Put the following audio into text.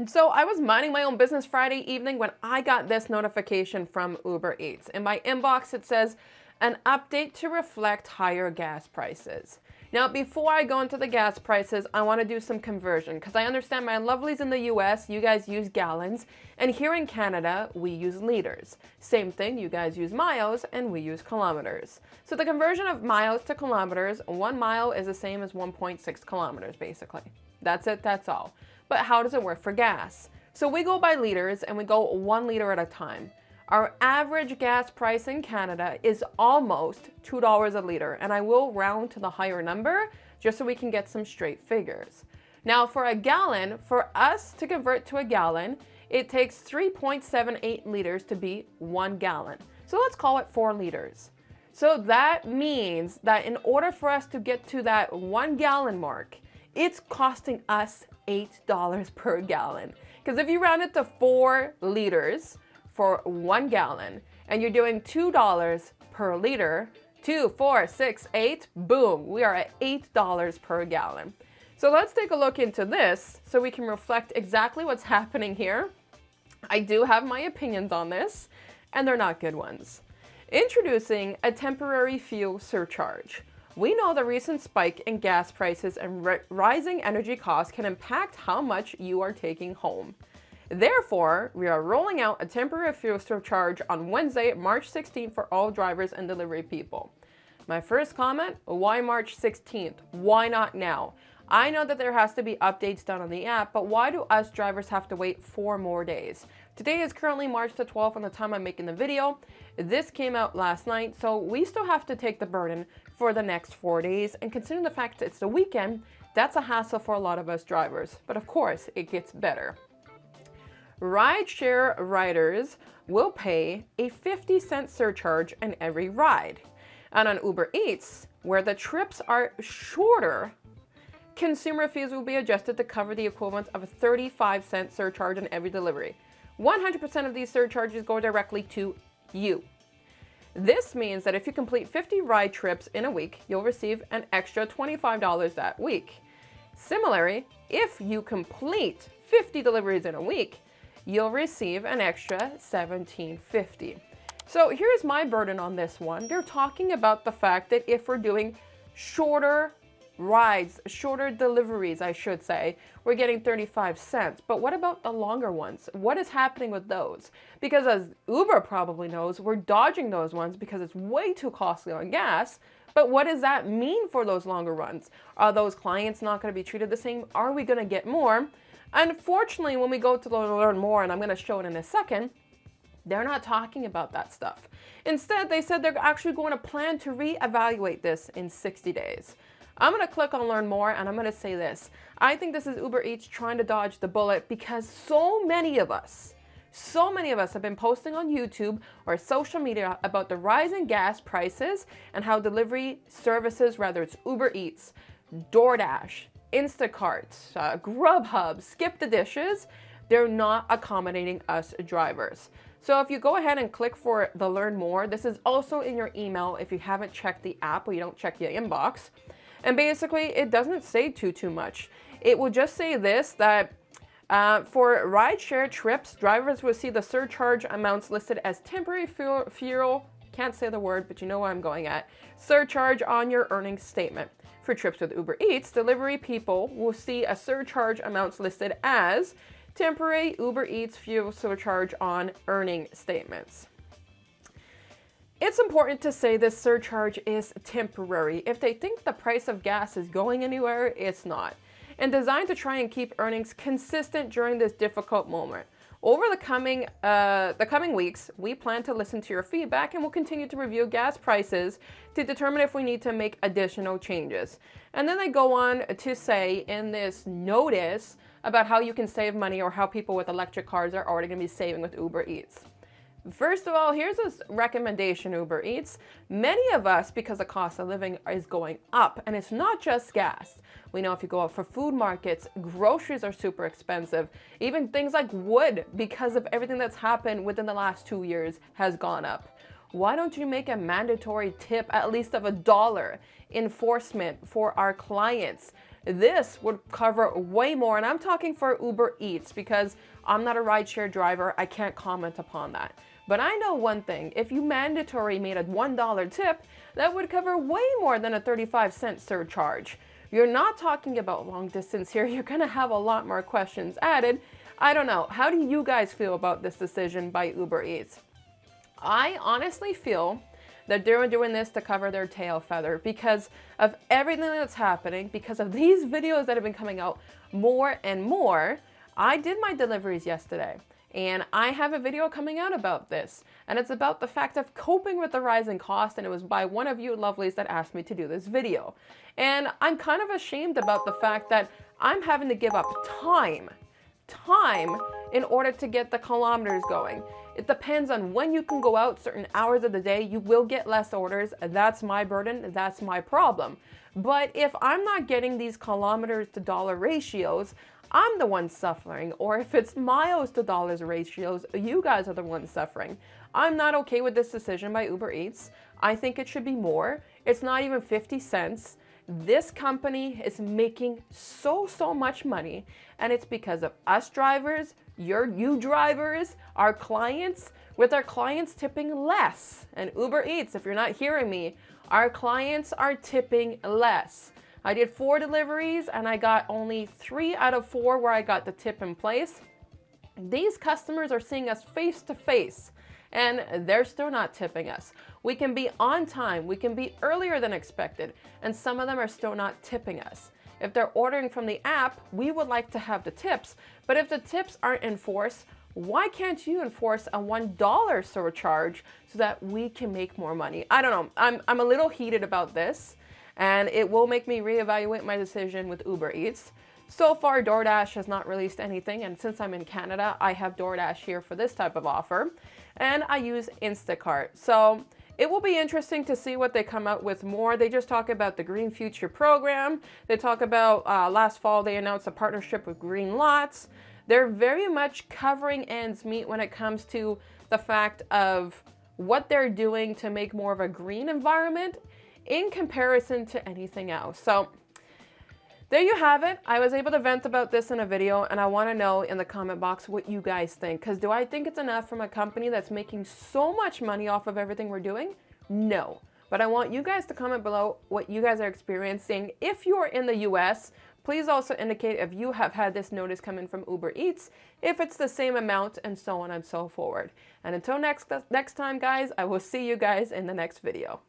So I was minding my own business Friday evening when I got this notification from Uber Eats. In my inbox, it says, an update to reflect higher gas prices. Now, before I go into the gas prices, I want to do some conversion because I understand my lovelies in the US, you guys use gallons, and here in Canada, we use liters. Same thing, you guys use miles and we use kilometers. So the conversion of miles to kilometers, 1 mile is the same as 1.6 kilometers, basically. That's it, that's all. But how does it work for gas? So we go by liters and we go 1 liter at a time. Our average gas price in Canada is almost $2 a liter, and I will round to the higher number just so we can get some straight figures. Now for a gallon, for us to convert to a gallon, it takes 3.78 liters to be 1 gallon. So let's call it 4 liters. So that means that in order for us to get to that 1 gallon mark, it's costing us $8 per gallon. Because if you round it to 4 liters for 1 gallon and you're doing $2 per liter, 2, 4, 6, 8, boom, we are at $8 per gallon. So let's take a look into this so we can reflect exactly what's happening here. I do have my opinions on this, and they're not good ones. Introducing a temporary fuel surcharge. We know the recent spike in gas prices and rising energy costs can impact how much you are taking home. Therefore, we are rolling out a temporary fuel surcharge on Wednesday, March 16th for all drivers and delivery people. My first comment, why March 16th? Why not now? I know that there has to be updates done on the app, but why do us drivers have to wait 4 more days? Today is currently March the 12th on the time I'm making the video. This came out last night, so we still have to take the burden for the next 4 days. And considering the fact that it's the weekend, that's a hassle for a lot of us drivers. But of course, it gets better. Rideshare riders will pay a 50-cent surcharge on every ride. And on Uber Eats, where the trips are shorter, consumer fees will be adjusted to cover the equivalent of a 35-cent surcharge on every delivery. 100% of these surcharges go directly to you. This means that if you complete 50 ride trips in a week, you'll receive an extra $25 that week. Similarly, if you complete 50 deliveries in a week, you'll receive an extra $17.50. So here's my burden on this one. They're talking about the fact that if we're doing shorter rides, shorter deliveries, I should say, we're getting 35 cents. But what about the longer ones? What is happening with those? Because as Uber probably knows, we're dodging those ones because it's way too costly on gas. But what does that mean for those longer runs? Are those clients not going to be treated the same? Are we going to get more? Unfortunately, when we go to learn more, and I'm going to show it in a second, they're not talking about that stuff. Instead, they said they're actually going to plan to reevaluate this in 60 days. I'm going to click on learn more and I'm going to say this. I think this is Uber Eats trying to dodge the bullet because so many of us have been posting on YouTube or social media about the rising gas prices and how delivery services, whether it's Uber Eats, DoorDash, Instacart, Grubhub, Skip the Dishes, they're not accommodating us drivers. So if you go ahead and click for the learn more, this is also in your email if you haven't checked the app or you don't check your inbox. And basically, it doesn't say too much. It will just say this, that for rideshare trips, drivers will see the surcharge amounts listed as temporary fuel, can't say the word, but you know what I'm going at, surcharge on your earnings statement. For trips with Uber Eats, delivery people will see a surcharge amounts listed as temporary Uber Eats fuel surcharge on earning statements. It's important to say this surcharge is temporary. If they think the price of gas is going anywhere, it's not. And designed to try and keep earnings consistent during this difficult moment. Over the coming weeks, we plan to listen to your feedback and we'll continue to review gas prices to determine if we need to make additional changes. And then they go on to say in this notice about how you can save money or how people with electric cars are already going to be saving with Uber Eats. First of all, here's a recommendation, Uber Eats. Many of us, because the cost of living is going up, and it's not just gas. We know if you go out for food markets, groceries are super expensive. Even things like wood, because of everything that's happened within the last 2 years, has gone up. Why don't you make a mandatory tip, at least of $1, enforcement for our clients? This would cover way more, and I'm talking for Uber Eats because I'm not a rideshare driver. I can't comment upon that. But I know one thing, if you mandatory made a $1 tip, that would cover way more than a 35-cent surcharge. You're not talking about long distance here. You're gonna have a lot more questions added. I don't know. How do you guys feel about this decision by Uber Eats? I honestly feel that they're doing this to cover their tail feather because of everything that's happening, because of these videos that have been coming out more and more. I did my deliveries yesterday, and I have a video coming out about this, and it's about the fact of coping with the rising cost, and it was by one of you lovelies that asked me to do this video. And I'm kind of ashamed about the fact that I'm having to give up time in order to get the kilometers going. It depends on when you can go out, certain hours of the day, you will get less orders. That's my burden, that's my problem. But if I'm not getting these kilometers to dollar ratios, I'm the one suffering. Or if it's miles to dollars ratios, you guys are the ones suffering. I'm not okay with this decision by Uber Eats. I think it should be more. It's not even 50 cents. This company is making so much money, and it's because of us drivers, you drivers, our clients, with our clients tipping less. And Uber Eats, if you're not hearing me, our clients are tipping less. I did 4 deliveries and I got only 3 out of 4 where I got the tip in place. These customers are seeing us face to face, and they're still not tipping us. We can be on time, we can be earlier than expected, and some of them are still not tipping us. If they're ordering from the app, we would like to have the tips, but if the tips aren't enforced, why can't you enforce a $1 surcharge so that we can make more money? I don't know, I'm a little heated about this, and it will make me reevaluate my decision with Uber Eats. So far, DoorDash has not released anything, and since I'm in Canada, I have DoorDash here for this type of offer, and I use Instacart. So it will be interesting to see what they come out with more. They just talk about the Green Future program. They talk about last fall they announced a partnership with Green Lots. They're very much covering ends meet when it comes to the fact of what they're doing to make more of a green environment in comparison to anything else. So there you have it. I was able to vent about this in a video, and I want to know in the comment box what you guys think. Because do I think it's enough from a company that's making so much money off of everything we're doing? No. But I want you guys to comment below what you guys are experiencing. If you are in the US, please also indicate if you have had this notice come in from Uber Eats, if it's the same amount, and so on and so forward. And until next time, guys, I will see you guys in the next video.